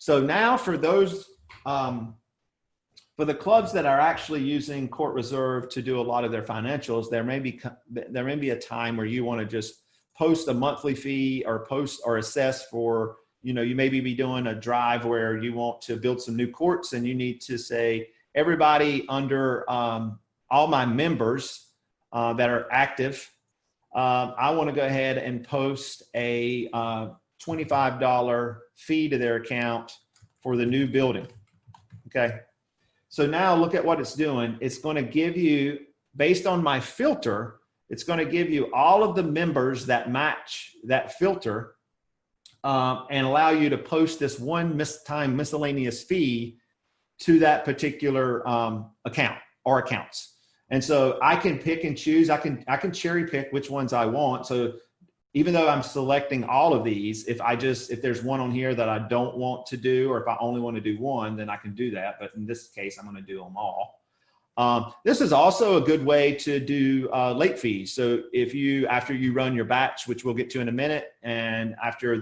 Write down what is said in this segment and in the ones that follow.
So now for those, for the clubs that are actually using Court Reserve to do a lot of their financials, there may be a time where you want to just post a monthly fee or post or assess for, you know, you maybe be doing a drive where you want to build some new courts and you need to say, everybody under all my members that are active, I want to go ahead and post a $25 fee to their account for the new building. Okay. So now look at what it's doing. It's going to give you, based on my filter, it's going to give you all of the members that match that filter and allow you to post this one-time miscellaneous fee to that particular account or accounts. And so I can pick and choose. I can cherry pick which ones I want. So even though I'm selecting all of these, if there's one on here that I don't want to do, or if I only want to do one, then I can do that. But in this case, I'm going to do them all. This is also a good way to do late fees. So if after you run your batch, which we'll get to in a minute, and after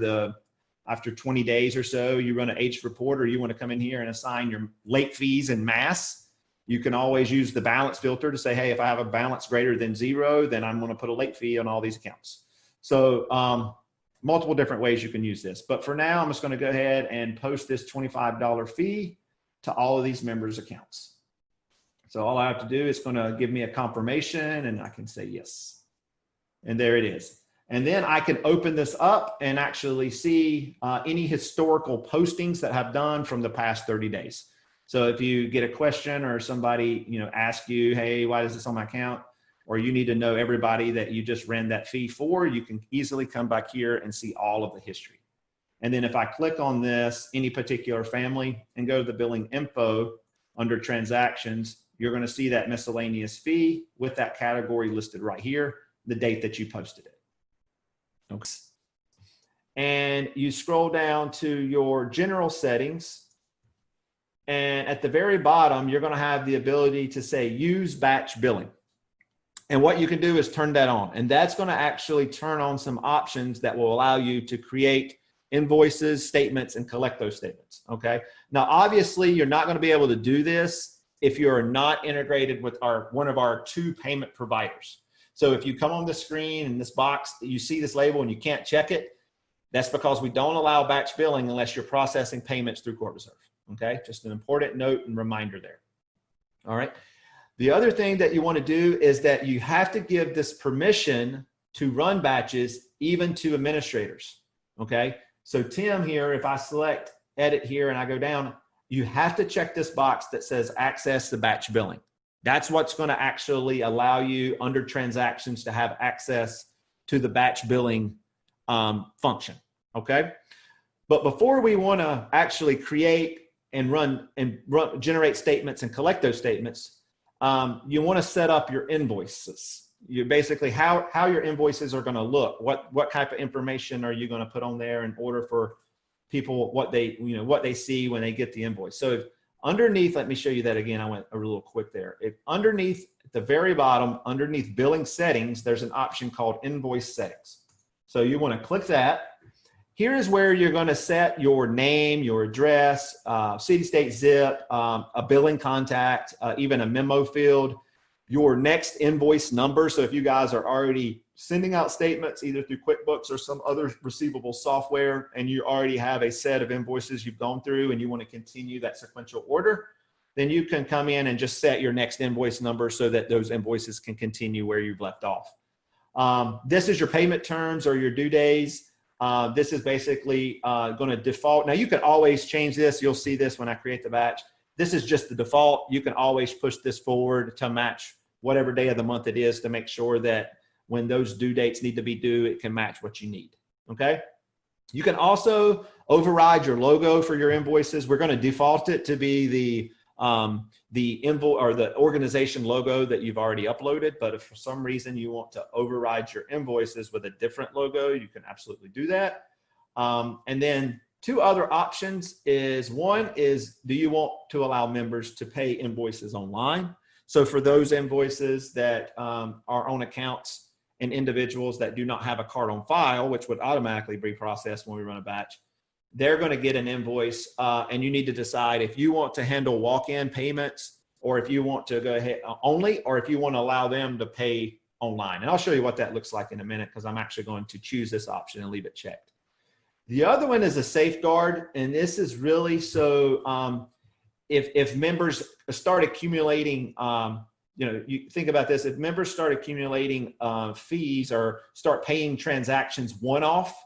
20 days or so, you run an H report, or you want to come in here and assign your late fees en masse, you can always use the balance filter to say, hey, if I have a balance greater than 0, then I'm going to put a late fee on all these accounts. So multiple different ways you can use this. But for now, I'm just going to go ahead and post this $25 fee to all of these members' accounts. So all I have to do is going to give me a confirmation, and I can say yes. And there it is. And then I can open this up and actually see any historical postings that I've done from the past 30 days. So if you get a question or somebody, you know, ask you, hey, why is this on my account? Or you need to know everybody that you just ran that fee for, you can easily come back here and see all of the history. And then if I click on this, any particular family, and go to the billing info under transactions, you're going to see that miscellaneous fee with that category listed right here, the date that you posted it. Okay. And you scroll down to your general settings. And at the very bottom, you're going to have the ability to say use batch billing. And what you can do is turn that on. And that's going to actually turn on some options that will allow you to create invoices, statements, and collect those statements. Okay. Now, obviously, you're not going to be able to do this if you're not integrated with one of our 2 payment providers. So if you come on the screen in this box, you see this label and you can't check it, that's because we don't allow batch billing unless you're processing payments through Court Reserve. Okay, just an important note and reminder there. All right. The other thing that you want to do is that you have to give this permission to run batches even to administrators. Okay. So Tim here, if I select edit here and I go down, you have to check this box that says access to batch billing. That's what's going to actually allow you under transactions to have access to the batch billing function. Okay. But before we want to actually create and generate statements and collect those statements, you want to set up your invoices. You basically how your invoices are going to look. What type of information are you going to put on there in order for people what they see when they get the invoice. So underneath, let me show you that again. I went a little quick there. If underneath at the very bottom, underneath billing settings, there's an option called invoice settings. So you want to click that. Here is where you're going to set your name, your address, city, state, zip, a billing contact, even a memo field, your next invoice number. So if you guys are already sending out statements either through QuickBooks or some other receivable software, and you already have a set of invoices you've gone through and you want to continue that sequential order, then you can come in and just set your next invoice number so that those invoices can continue where you've left off. This is your payment terms or your due days. This is basically going to default. Now you can always change this. You'll see this when I create the batch. This is just the default. You can always push this forward to match whatever day of the month it is to make sure that when those due dates need to be due, it can match what you need. Okay. You can also override your logo for your invoices. We're going to default it to be the invoice or the organization logo that you've already uploaded. But if for some reason you want to override your invoices with a different logo, you can absolutely do that. And then 2 other options is, one is, do you want to allow members to pay invoices online? So for those invoices that are on accounts and individuals that do not have a card on file, which would automatically be processed when we run a batch, they're going to get an invoice, and you need to decide if you want to handle walk-in payments, or if you want to go ahead only, or if you want to allow them to pay online. And I'll show you what that looks like in a minute, because I'm actually going to choose this option and leave it checked. The other one is a safeguard, and this is really so if members start accumulating, you think about this, if members start accumulating fees or start paying transactions one-off,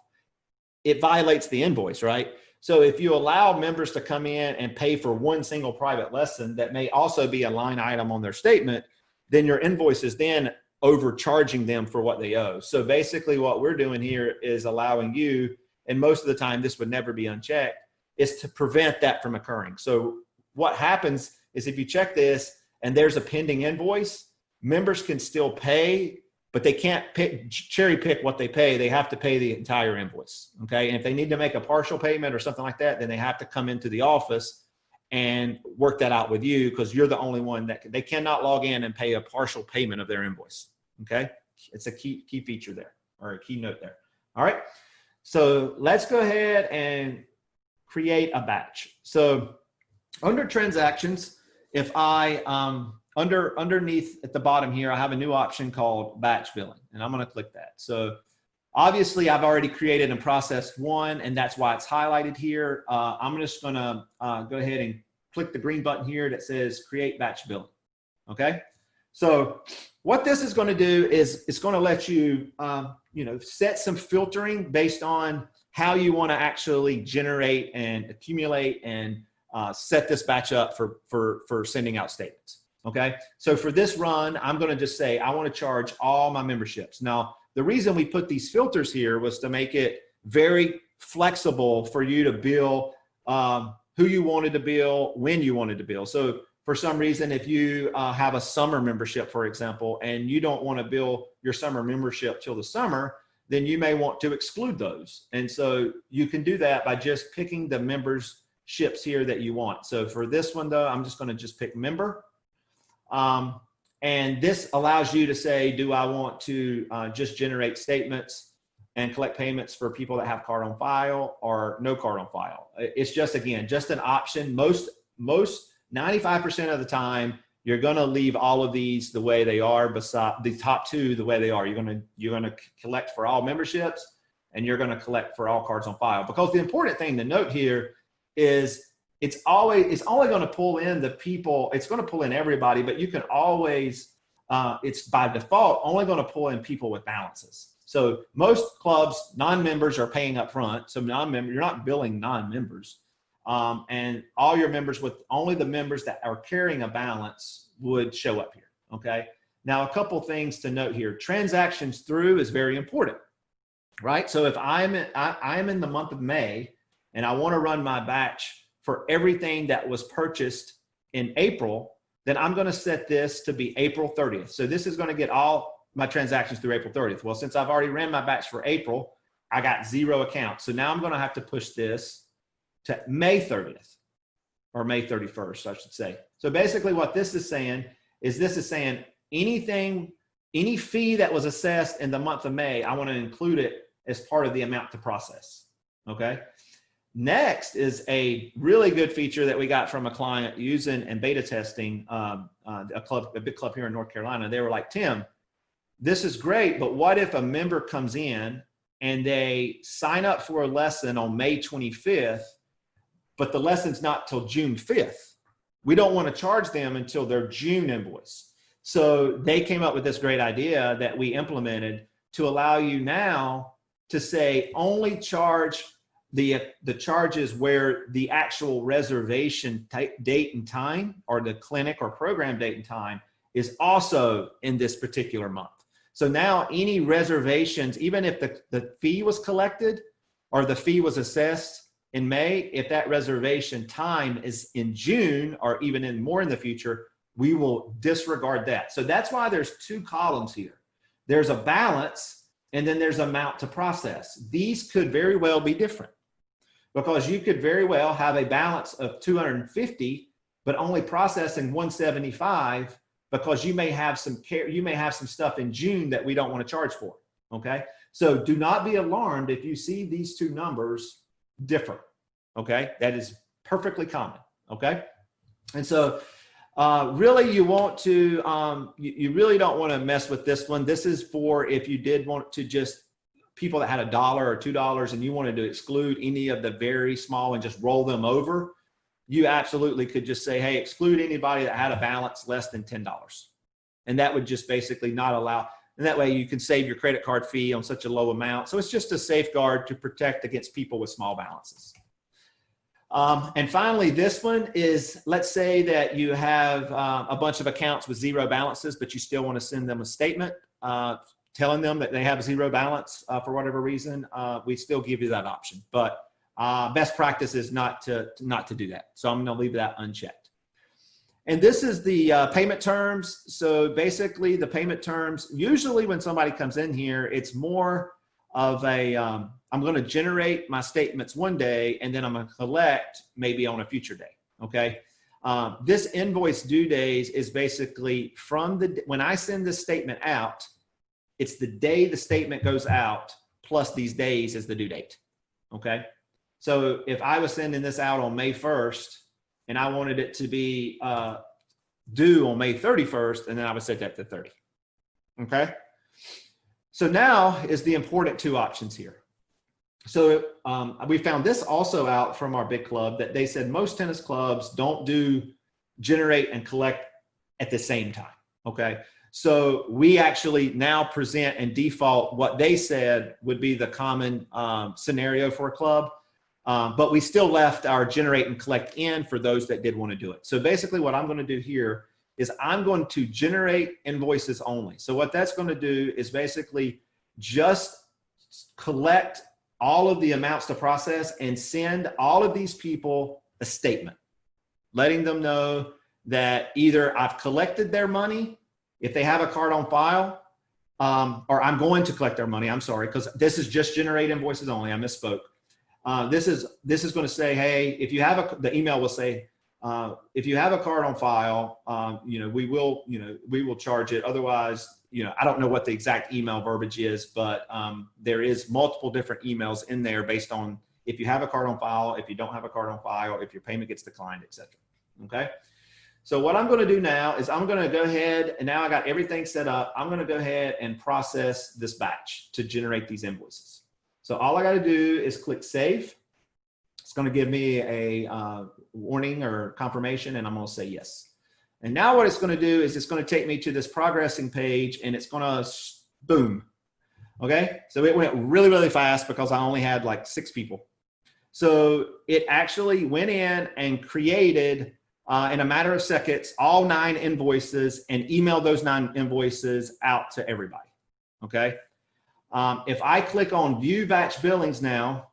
it violates the invoice, right? So if you allow members to come in and pay for one single private lesson that may also be a line item on their statement, then your invoice is then overcharging them for what they owe. So basically what we're doing here is allowing you, and most of the time this would never be unchecked, is to prevent that from occurring. So what happens is if you check this and there's a pending invoice, members can still pay, but they can't cherry pick what they pay. They have to pay the entire invoice, okay? And if they need to make a partial payment or something like that, then they have to come into the office and work that out with you, because you're the only one that they cannot log in and pay a partial payment of their invoice, okay? It's a key feature there, or a key note there. All right, so let's go ahead and create a batch. So under transactions, if I, underneath at the bottom here, I have a new option called batch billing, and I'm going to click that. So obviously I've already created and processed one, and that's why it's highlighted here. I'm just going to go ahead and click the green button here that says create batch billing. Okay. So what this is going to do is it's going to let you, set some filtering based on how you want to actually generate and accumulate and set this batch up for sending out statements. Okay. So for this run, I'm going to just say, I want to charge all my memberships. Now, the reason we put these filters here was to make it very flexible for you to bill who you wanted to bill, when you wanted to bill. So for some reason, if you have a summer membership, for example, and you don't want to bill your summer membership till the summer, then you may want to exclude those. And so you can do that by just picking the memberships here that you want. So for this one though, I'm just going to just pick member. And this allows you to say, do I want to just generate statements and collect payments for people that have card on file or no card on file? It's just, again, just an option. Most 95% of the time, you're going to leave all of these the way they are, beside the top two the way they are. You're going to collect for all memberships, and you're going to collect for all cards on file. Because the important thing to note here is it's only going to pull in the people. It's going to pull in everybody, but you can always, it's by default only going to pull in people with balances. So most clubs, non-members are paying up front. So non-member, you're not billing non-members. And all your members, with only the members that are carrying a balance, would show up here. Okay. Now, a couple things to note here. Transactions through is very important, right? So if I'm in the month of May and I want to run my batch for everything that was purchased in April, then I'm going to set this to be April 30th. So this is going to get all my transactions through April 30th. Well, since I've already ran my batch for April, I got 0 accounts. So now I'm going to have to push this to May 30th, or May 31st, I should say. So basically what this is saying is any fee that was assessed in the month of May, I want to include it as part of the amount to process. Okay. Next is a really good feature that we got from a client using and beta testing a big club here in North Carolina. They were like, Tim, this is great, but what if a member comes in and they sign up for a lesson on May 25th, but the lesson's not till June 5th? We don't want to charge them until their June invoice. So they came up with this great idea that we implemented to allow you now to say only charge the charges where the actual reservation date and time, or the clinic or program date and time, is also in this particular month. So now any reservations, even if the fee was collected or the fee was assessed in May, if that reservation time is in June or even more in the future, we will disregard that. So that's why there's 2 columns here. There's a balance, and then there's amount to process. These could very well be different, because you could very well have a balance of 250, but only processing 175, because you may have some stuff in June that we don't want to charge for. Okay. So do not be alarmed if you see these 2 numbers different. Okay, that is perfectly common. Okay, and so really you want to, you really don't want to mess with this one. This is for if you did want to just people that had $1 or $2 and you wanted to exclude any of the very small and just roll them over. You absolutely could just say, hey, exclude anybody that had a balance less than $10. And that would just basically not allow, and that way you can save your credit card fee on such a low amount. So it's just a safeguard to protect against people with small balances. And finally, this one is, let's say that you have a bunch of accounts with zero balances, but you still want to send them a statement telling them that they have a zero balance for whatever reason. We still give you that option, but best practice is not to do that. So I'm going to leave that unchecked. And this is the payment terms. So basically the payment terms, usually when somebody comes in here, it's more of a, I'm going to generate my statements one day and then I'm going to collect maybe on a future day. Okay. This invoice due days is basically from when I send this statement out, it's the day the statement goes out plus these days is the due date. Okay. So if I was sending this out on May 1st and I wanted it to be due on May 31st, and then I would set that to 30. Okay. So now is the important two options here. So we found this also out from our big club that they said most tennis clubs don't do generate and collect at the same time. Okay. So we actually now present and default what they said would be the common scenario for a club. But we still left our generate and collect in for those that did want to do it. So basically what I'm going to do here is I'm going to generate invoices only. So what that's going to do is basically just collect all of the amounts to process and send all of these people a statement, letting them know that either I've collected their money, if they have a card on file, or I'm going to collect their money, I'm sorry, because this is just generate invoices only, I misspoke. This is going to say, hey, if you have the email will say, if you have a card on file, we will charge it. Otherwise, I don't know what the exact email verbiage is, but there is multiple different emails in there based on if you have a card on file, if you don't have a card on file, if your payment gets declined, etc. Okay. So what I'm going to do now is I'm going to go ahead and now I got everything set up. I'm going to go ahead and process this batch to generate these invoices. So all I got to do is click save. It's going to give me a warning or confirmation, and I'm going to say yes. And now what it's going to do is it's going to take me to this progressing page, and it's going to boom. Okay, so it went really, really fast because I only had like 6 people. So it actually went in and created in a matter of seconds all 9 invoices and emailed those 9 invoices out to everybody. Okay. If I click on view batch billings now,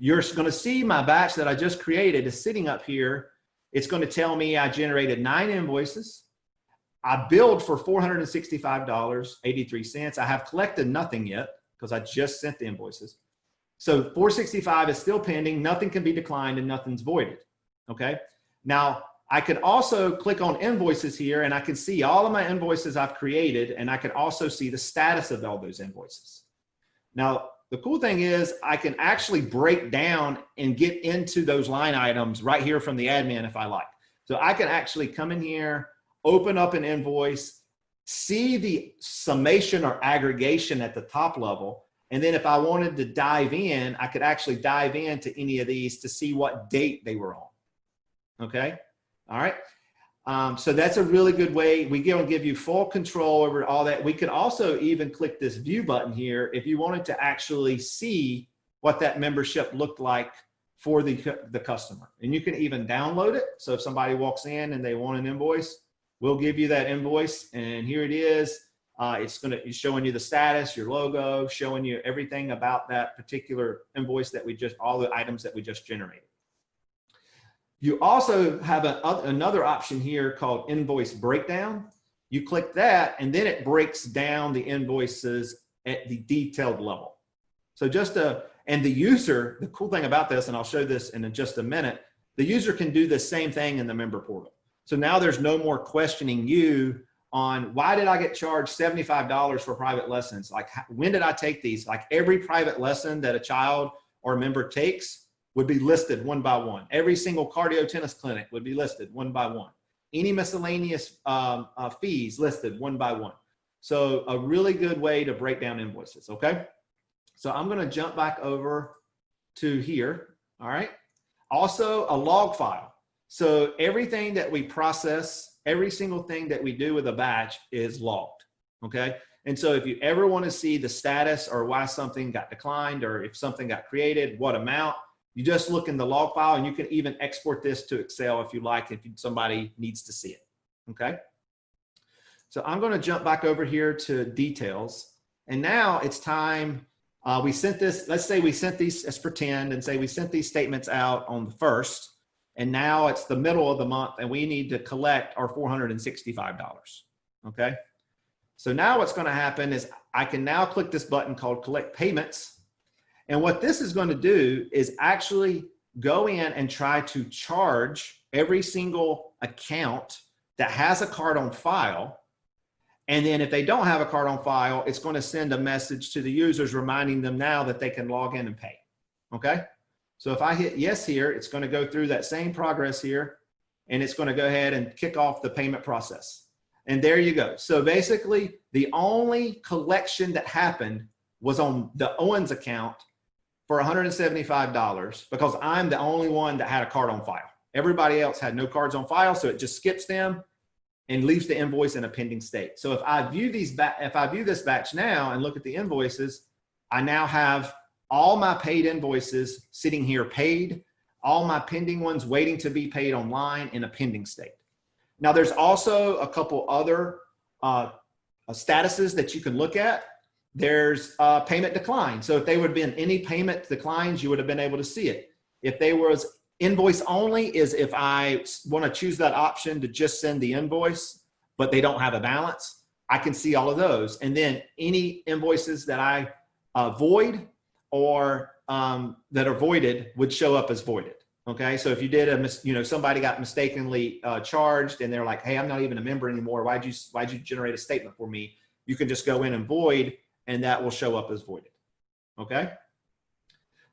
you're going to see my batch that I just created is sitting up here. It's going to tell me I generated 9 invoices. I billed for $465.83. I have collected nothing yet because I just sent the invoices. So $465 is still pending. Nothing can be declined and nothing's voided. Okay. Now I could also click on invoices here and I can see all of my invoices I've created, and I can also see the status of all those invoices. Now, the cool thing is I can actually break down and get into those line items right here from the admin if I like. So I can actually come in here, open up an invoice, see the summation or aggregation at the top level. And then if I wanted to dive in, I could actually dive into any of these to see what date they were on. Okay. All right. So that's a really good way. We give you full control over all that. We could also even click this view button here if you wanted to actually see what that membership looked like for the customer. And you can even download it. So if somebody walks in and they want an invoice, we'll give you that invoice. And here it is. It's showing you the status, your logo, showing you everything about that particular invoice that all the items that we just generated. You also have another option here called invoice breakdown. You click that and then it breaks down the invoices at the detailed level. So and the user, the cool thing about this, and I'll show this in just a minute, the user can do the same thing in the member portal. So now there's no more questioning you on why did I get charged $75 for private lessons? Like when did I take these? Like every private lesson that a child or a member takes would be listed one by one. Every single cardio tennis clinic would be listed one by one. Any miscellaneous fees listed one by one. So a really good way to break down invoices, okay? So I'm gonna jump back over to here, all right? Also a log file. So everything that we process, every single thing that we do with a batch is logged, okay? And so if you ever wanna see the status or why something got declined or if something got created, what amount, you just look in the log file, and you can even export this to Excel if you like, if somebody needs to see it, okay? So I'm gonna jump back over here to details. And now it's time, we sent this, let's say we sent these, let's pretend and say we sent these statements out on the 1st, and now it's the middle of the month and we need to collect our $465, okay? So now what's gonna happen is I can now click this button called Collect Payments. And what this is going to do is actually go in and try to charge every single account that has a card on file. And then if they don't have a card on file, it's going to send a message to the users reminding them now that they can log in and pay. Okay. So if I hit yes here, it's going to go through that same progress here, and it's going to go ahead and kick off the payment process. And there you go. So basically the only collection that happened was on the Owens account for $175 because I'm the only one that had a card on file. Everybody else had no cards on file, so it just skips them and leaves the invoice in a pending state. So if I view this batch now and look at the invoices, I now have all my paid invoices sitting here paid, all my pending ones waiting to be paid online in a pending state. Now there's also a couple other statuses that you can look at. There's payment decline. So if they would have been any payment declines, you would have been able to see it. If they was invoice only is if I want to choose that option to just send the invoice, but they don't have a balance, I can see all of those. And then any invoices that I void or that are voided would show up as voided. Okay. So if you did somebody got mistakenly charged and they're like, hey, I'm not even a member anymore. Why'd you generate a statement for me? You can just go in and void, and that will show up as voided, okay?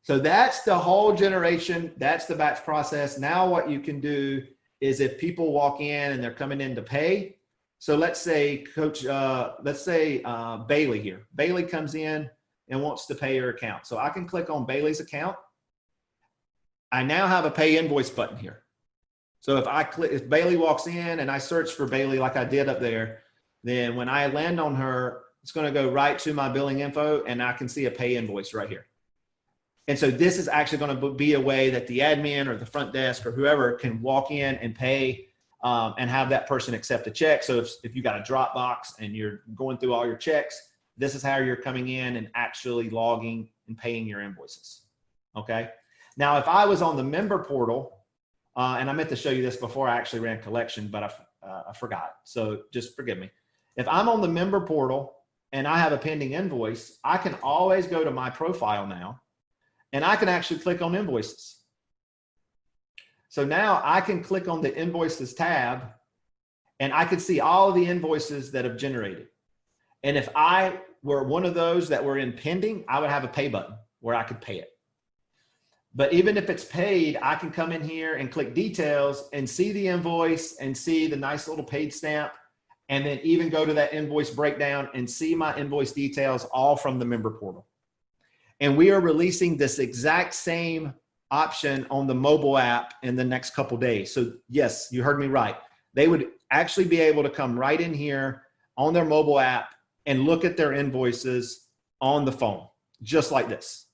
So that's the whole generation, that's the batch process. Now what you can do is if people walk in and they're coming in to pay, so let's say Bailey here. Bailey comes in and wants to pay her account. So I can click on Bailey's account. I now have a pay invoice button here. So if Bailey walks in and I search for Bailey like I did up there, then when I land on her, it's going to go right to my billing info and I can see a pay invoice right here. And so this is actually going to be a way that the admin or the front desk or whoever can walk in and pay and have that person accept a check. So if you got a Dropbox and you're going through all your checks, this is how you're coming in and actually logging and paying your invoices. Okay. Now, if I was on the member portal, and I meant to show you this before I actually ran collection, but I forgot. So just forgive me. If I'm on the member portal and I have a pending invoice, I can always go to my profile now and I can actually click on invoices. So now I can click on the invoices tab and I can see all of the invoices that have generated. And if I were one of those that were in pending, I would have a pay button where I could pay it. But even if it's paid, I can come in here and click details and see the invoice and see the nice little paid stamp, and then even go to that invoice breakdown and see my invoice details all from the member portal. And we are releasing this exact same option on the mobile app in the next couple days. So yes, you heard me right. They would actually be able to come right in here on their mobile app and look at their invoices on the phone, just like this.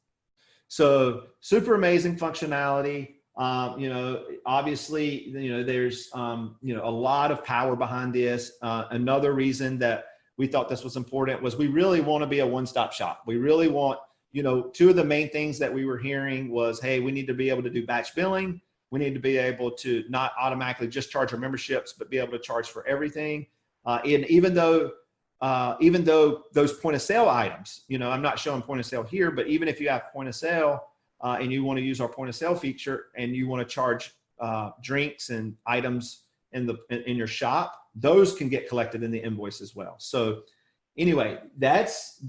So super amazing functionality. Obviously, there's, a lot of power behind this. Another reason that we thought this was important was we really want to be a one-stop shop. We really want, two of the main things that we were hearing was, hey, we need to be able to do batch billing. We need to be able to not automatically just charge our memberships, but be able to charge for everything. And even though those point of sale items, I'm not showing point of sale here, but even if you have point of sale and you want to use our point of sale feature and you want to charge drinks and items in your shop, those can get collected in the invoice as well. So anyway, that's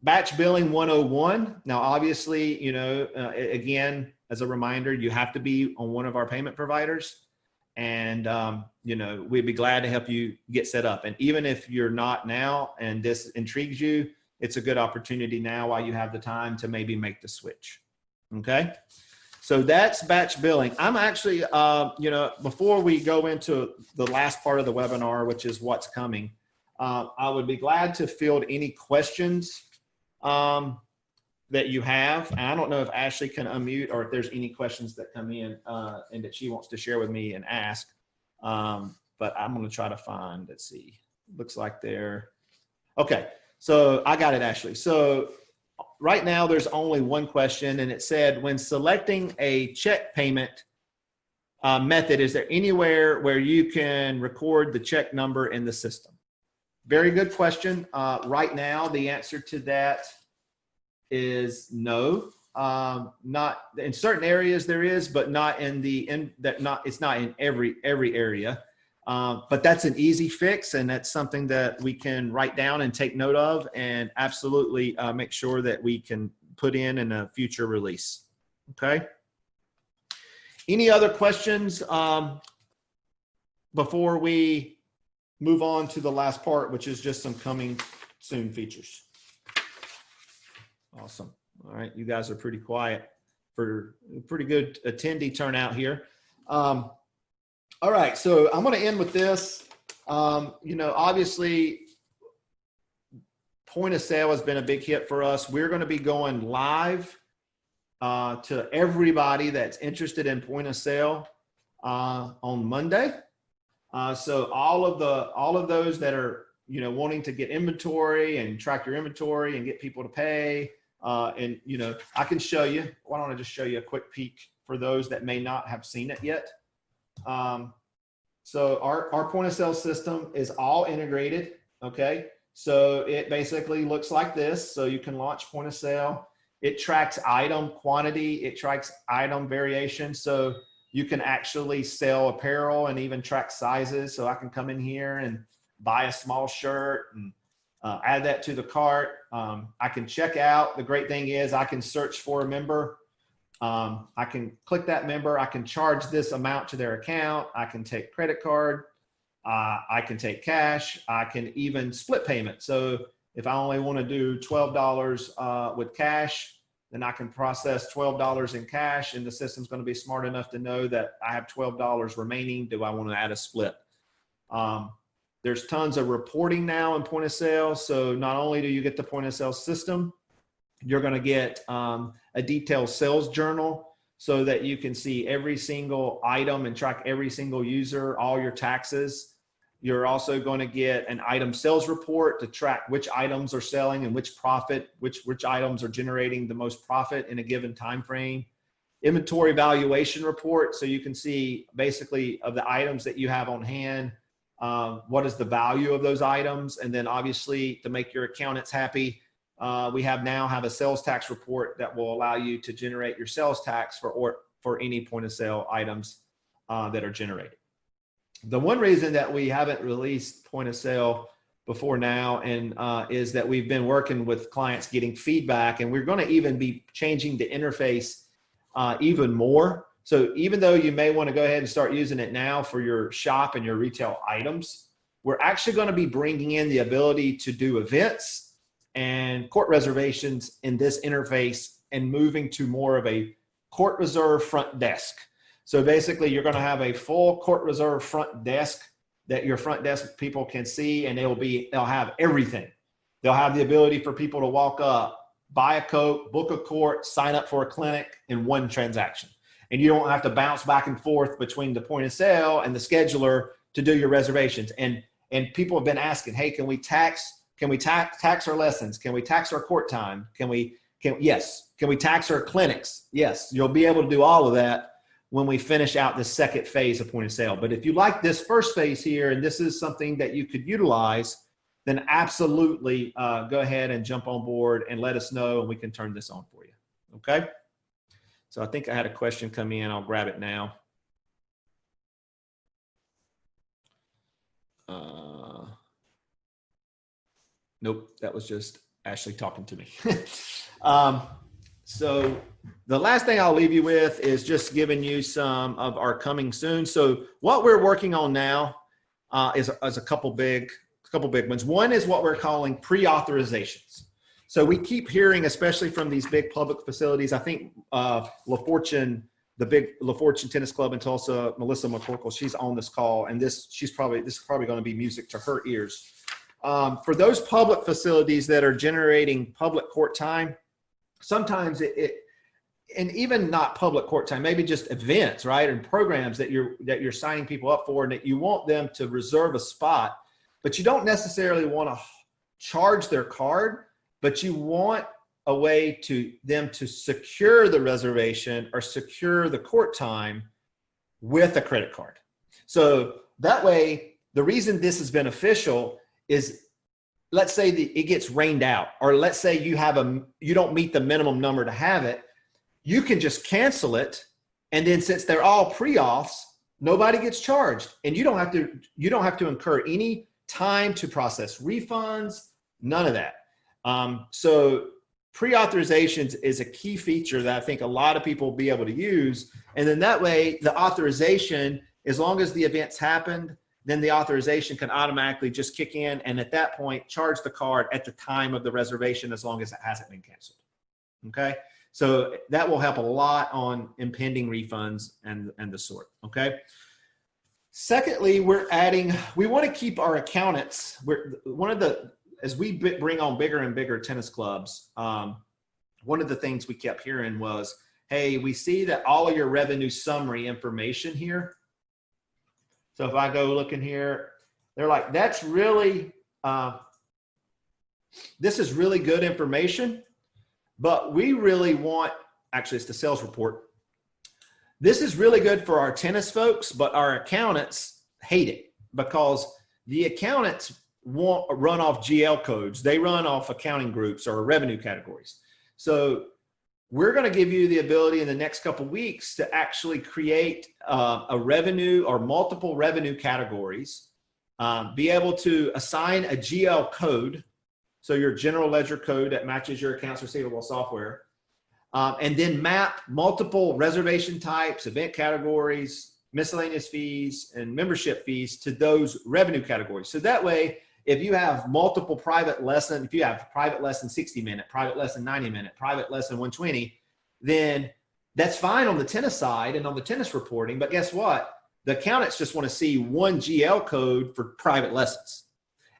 batch billing 101. Now, obviously, you know, again, as a reminder, you have to be on one of our payment providers. And, you know, we'd be glad to help you get set up. And even if you're not now and this intrigues you, it's a good opportunity now while you have the time to maybe make the switch. Okay. So that's batch billing. I'm actually, you know, before we go into the last part of the webinar, which is what's coming, I would be glad to field any questions that you have. And I don't know if Ashley can unmute or if there's any questions that come in and that she wants to share with me and ask. But I'm going to try to find, let's see, looks like they're, okay. So I got it, Ashley. So right now there's only one question, and it said, when selecting a check payment method, is there anywhere where you can record the check number in the system? Very good question. Right now, the answer to that is no. Not in certain areas there is, but not in it's not in every area. But that's an easy fix, and that's something that we can write down and take note of, and absolutely make sure that we can put in a future release. Okay. Any other questions before we move on to the last part, which is just some coming soon features? Awesome. All right. You guys are pretty quiet for a pretty good attendee turnout here. All right. So I'm going to end with this. You know, obviously, point of sale has been a big hit for us. We're going to be going live to everybody that's interested in point of sale on Monday. So all of those that are, you know, wanting to get inventory and track your inventory and get people to pay, and, you know, I can show you. Why don't I just show you a quick peek for those that may not have seen it yet. So our point of sale system is all integrated. Okay. So it basically looks like this. So you can launch point of sale. It tracks item quantity. It tracks item variation. So you can actually sell apparel and even track sizes. So I can come in here and buy a small shirt and add that to the cart. I can check out. The great thing is I can search for a member. I can click that member. I can charge this amount to their account. I can take credit card. I can take cash. I can even split payment. So if I only want to do $12 with cash, then I can process $12 in cash, and the system's going to be smart enough to know that I have $12 remaining. Do I want to add a split? There's tons of reporting now in point of sale. So not only do you get the point of sale system, you're going to get a detailed sales journal so that you can see every single item and track every single user, all your taxes. You're also going to get an item sales report to track which items are selling and which profit, which items are generating the most profit in a given time frame. Inventory valuation report, so you can see basically of the items that you have on hand, what is the value of those items, and then obviously to make your accountants happy, we now have a sales tax report that will allow you to generate your sales tax for any point of sale items that are generated. The one reason that we haven't released point of sale before now is that we've been working with clients getting feedback, and we're going to even be changing the interface even more. So even though you may want to go ahead and start using it now for your shop and your retail items, we're actually going to be bringing in the ability to do events and court reservations in this interface and moving to more of a court reserve front desk. So basically you're going to have a full court reserve front desk that your front desk people can see, and they'll have everything. They'll have the ability for people to walk up, buy a Coke, book a court, sign up for a clinic in one transaction. And you don't have to bounce back and forth between the point of sale and the scheduler to do your reservations. And people have been asking, hey, can we tax our lessons? Can we tax our court time? Yes. Can we tax our clinics? Yes. You'll be able to do all of that when we finish out the second phase of point of sale. But if you like this first phase here, and this is something that you could utilize, then absolutely go ahead and jump on board and let us know, and we can turn this on for you. Okay. So I think I had a question come in. I'll grab it now. Nope, that was just Ashley talking to me. So the last thing I'll leave you with is just giving you some of our coming soon. So what we're working on now is a couple big ones. One is what we're calling pre-authorizations. So we keep hearing, especially from these big public facilities, I think LaFortune, the big LaFortune Tennis Club in Tulsa, Melissa McCorkle, she's on this call, and this is probably going to be music to her ears. For those public facilities that are generating public court time, sometimes and even not public court time, maybe just events, right? And programs that you're signing people up for, and that you want them to reserve a spot, but you don't necessarily want to charge their card, but you want a way to them to secure the reservation or secure the court time with a credit card. So that way, the reason this is beneficial is, let's say it gets rained out, or let's say you don't meet the minimum number to have it, you can just cancel it. And then since they're all pre-auths, nobody gets charged, and you don't have to incur any time to process refunds, none of that. So pre-authorizations is a key feature that I think a lot of people will be able to use. And then that way, the authorization, as long as the event's happened, then the authorization can automatically just kick in, and at that point, charge the card at the time of the reservation, as long as it hasn't been canceled. Okay, so that will help a lot on impending refunds and the sort. Okay. Secondly, we want to keep our accountants. As we bring on bigger and bigger tennis clubs, one of the things we kept hearing was, hey, we see that all of your revenue summary information here. So if I go look in here, they're like, that's really, this is really good information, but we really want, actually it's the sales report. This is really good for our tennis folks, but our accountants hate it, because the accountants run off GL codes. They run off accounting groups or revenue categories. So we're going to give you the ability in the next couple of weeks to actually create a revenue or multiple revenue categories, be able to assign a GL code, so your general ledger code that matches your accounts receivable software, and then map multiple reservation types, event categories, miscellaneous fees, and membership fees to those revenue categories. So that way, if you have multiple private lesson, if you have private lesson 60-minute, private lesson 90-minute, private lesson 120, then that's fine on the tennis side and on the tennis reporting. But guess what? The accountants just want to see one GL code for private lessons.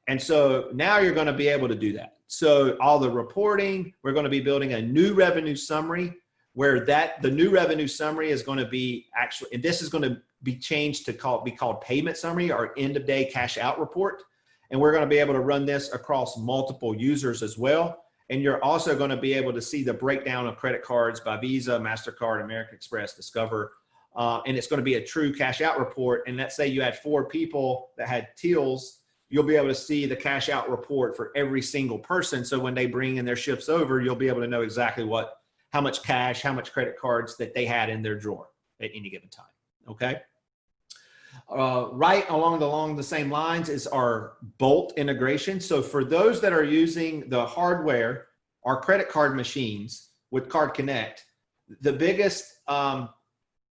And so now you're going to be able to do that. So all the reporting, we're going to be building a new revenue summary, where the new revenue summary is going to be actually, and this is going to be changed to be called payment summary or end of day cash out report. And we're going to be able to run this across multiple users as well. And you're also going to be able to see the breakdown of credit cards by Visa, MasterCard, American Express, Discover. And it's going to be a true cash out report. And let's say you had 4 people that had TILs, you'll be able to see the cash out report for every single person. So when they bring in their shifts over, you'll be able to know exactly how much cash, how much credit cards that they had in their drawer at any given time. Okay. Right along the same lines is our Bolt integration. So for those that are using the hardware, our credit card machines with Card Connect, the biggest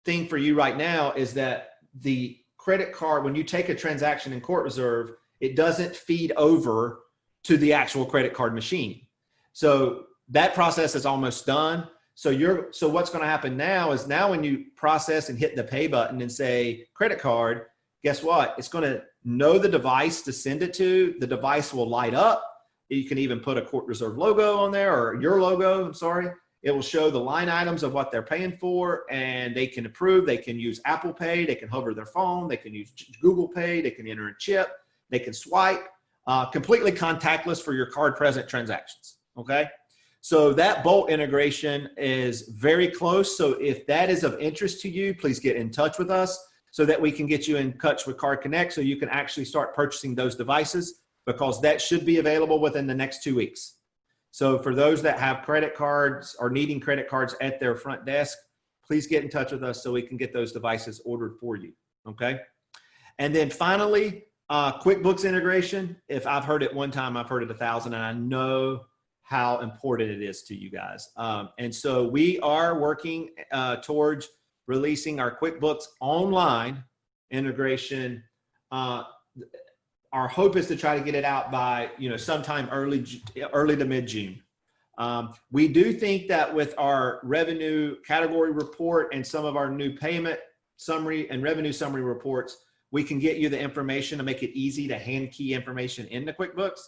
thing for you right now is that the credit card, when you take a transaction in Court Reserve, it doesn't feed over to the actual credit card machine. So that process is almost done. So what's going to happen now is, now when you process and hit the pay button and say credit card, guess what? It's going to know the device to send it to. The device will light up. You can even put a Court Reserve logo on there, or your logo, I'm sorry. It will show the line items of what they're paying for, and they can approve. They can use Apple Pay. They can hover their phone. They can use Google Pay. They can enter a chip. They can swipe, completely contactless for your card present transactions. Okay. So that Bolt integration is very close. So if that is of interest to you, please get in touch with us so that we can get you in touch with Card Connect, so you can actually start purchasing those devices, because that should be available within the next 2 weeks. So for those that have credit cards or needing credit cards at their front desk, please get in touch with us so we can get those devices ordered for you. Okay. And then finally, QuickBooks integration. If I've heard it one time, I've heard it 1,000, and I know how important it is to you guys. And so we are working towards releasing our QuickBooks Online integration. Our hope is to try to get it out by, sometime early to mid-June. We do think that with our revenue category report and some of our new payment summary and revenue summary reports, we can get you the information to make it easy to hand key information into QuickBooks.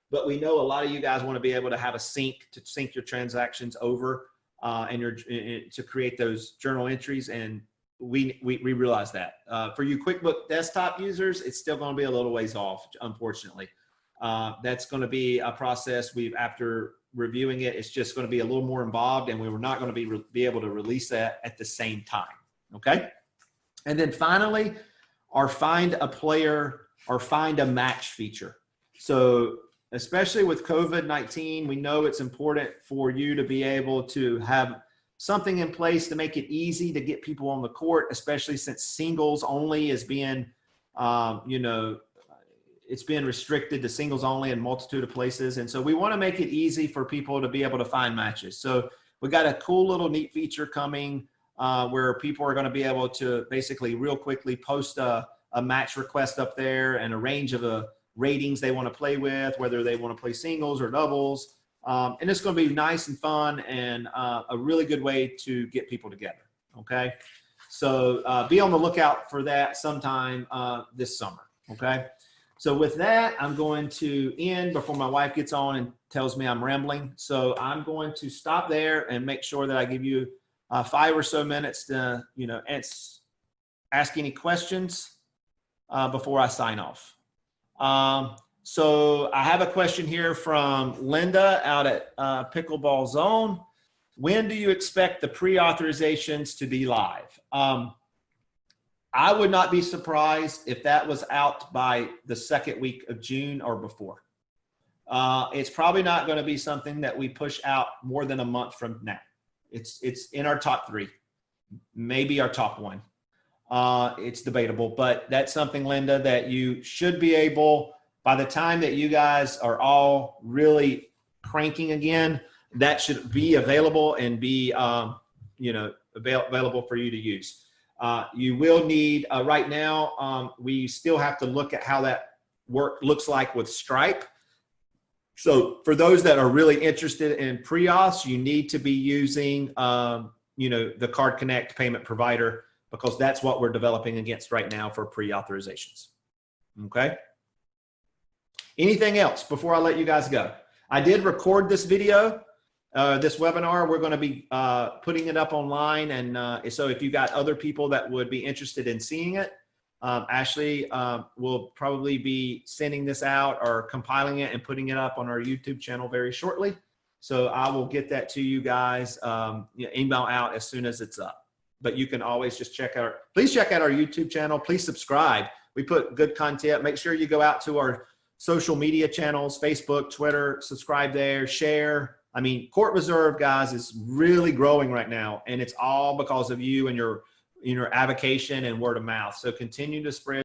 But we know a lot of you guys want to be able to have a sync your transactions over to create those journal entries. And we realize that. For you QuickBooks desktop users, it's still going to be a little ways off, unfortunately. That's going to be a process. After reviewing it, it's just going to be a little more involved, and we were not going to be able to release that at the same time. Okay. And then finally, our find a player or find a match feature. So especially with COVID-19, we know it's important for you to be able to have something in place to make it easy to get people on the court, especially since singles only is being, it's been restricted to singles only in a multitude of places. And so we want to make it easy for people to be able to find matches. So we got a cool little neat feature coming where people are going to be able to basically real quickly post a match request up there and a range of ratings they want to play with, whether they want to play singles or doubles. And it's going to be nice and fun and a really good way to get people together. Okay. So be on the lookout for that sometime this summer. Okay. So with that, I'm going to end before my wife gets on and tells me I'm rambling. So I'm going to stop there and make sure that I give you 5 or so minutes to, ask any questions before I sign off. So I have a question here from Linda out at Pickleball Zone. When do you expect the pre-authorizations to be live? I would not be surprised if that was out by the second week of June or before. It's probably not going to be something that we push out more than a month from now. It's in our top 3, maybe our top 1. It's debatable, but that's something, Linda, that you should be able, by the time that you guys are all really cranking again, that should be available and be, available for you to use. You will need, right now, we still have to look at how that work looks like with Stripe. So for those that are really interested in pre-auths, you need to be using, the Card Connect payment provider, because that's what we're developing against right now for pre-authorizations. Okay. Anything else before I let you guys go? I did record this video, this webinar. We're going to be putting it up online. And so if you got other people that would be interested in seeing it, Ashley will probably be sending this out or compiling it and putting it up on our YouTube channel very shortly. So I will get that to you guys, email out as soon as it's up. But you can always just please check out our YouTube channel. Please subscribe. We put good content. Make sure you go out to our social media channels, Facebook, Twitter, subscribe there, share. I mean, Court Reserve, guys, is really growing right now, and it's all because of you and your avocation and word of mouth. So continue to spread